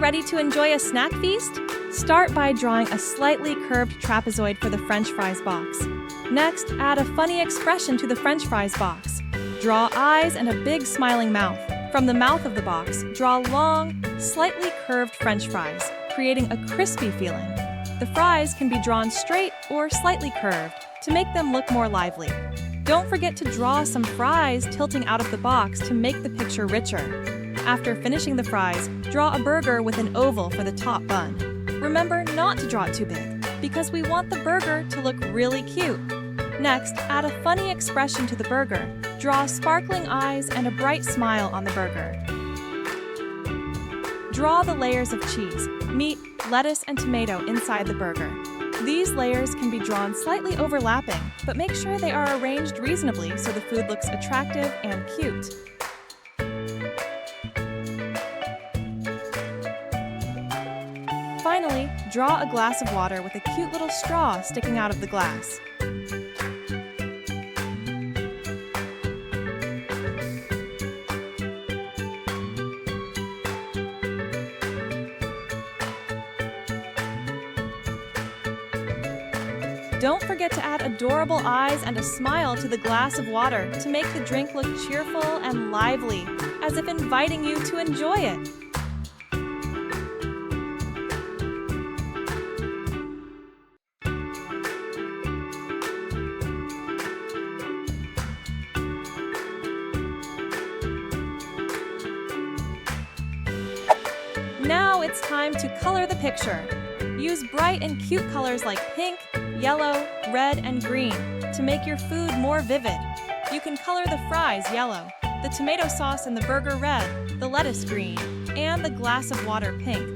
ready to enjoy a snack feast? Start by drawing a slightly curved trapezoid for the French fries box. Next, add a funny expression to the French fries box. Draw eyes and a big smiling mouth. From the mouth of the box, draw long, slightly curved French fries, creating a crispy feeling. The fries can be drawn straight or slightly curved to make them look more lively. Don't forget to draw some fries tilting out of the box to make the picture richer. After finishing the fries, draw a burger with an oval for the top bun. Remember not to draw it too big, because we want the burger to look really cute. Next, add a funny expression to the burger. Draw sparkling eyes and a bright smile on the burger. Draw the layers of cheese, meat, lettuce, and tomato inside the burger. These layers can be drawn slightly overlapping, but make sure they are arranged reasonably so the food looks attractive and cute. Finally, draw a glass of water with a cute little straw sticking out of the glass. Don't forget to add adorable eyes and a smile to the glass of water to make the drink look cheerful and lively, as if inviting you to enjoy it. Now it's time to color the picture. Use bright and cute colors like pink, yellow, red, and green to make your food more vivid. You can color the fries yellow, the tomato sauce and the burger red, the lettuce green, and the glass of water pink.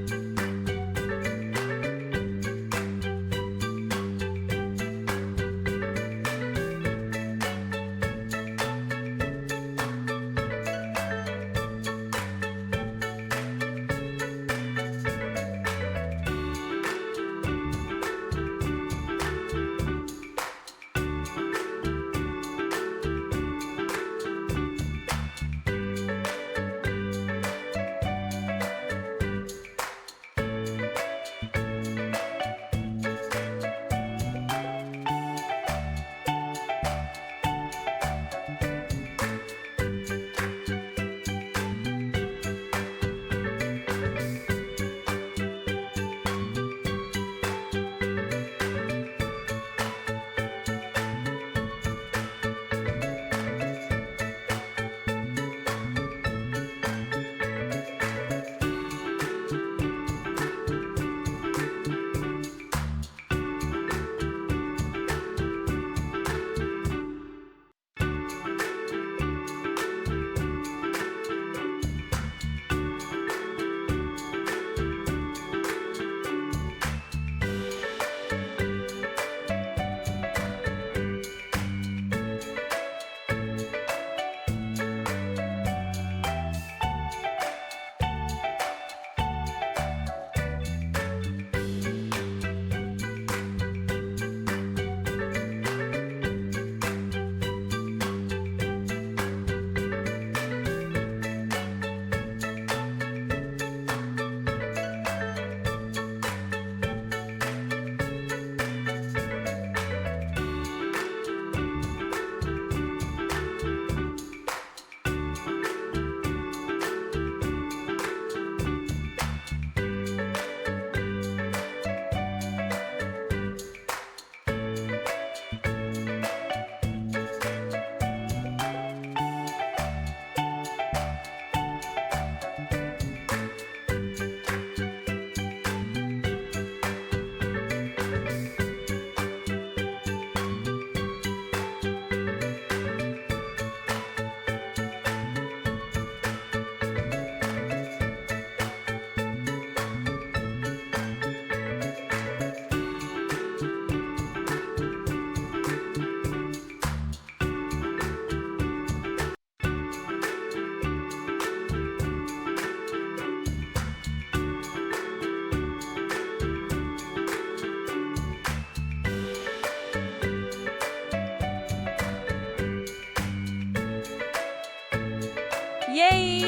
Yay!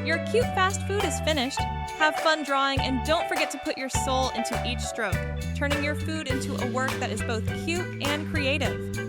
Your cute fast food is finished. Have fun drawing and don't forget to put your soul into each stroke, turning your food into a work that is both cute and creative.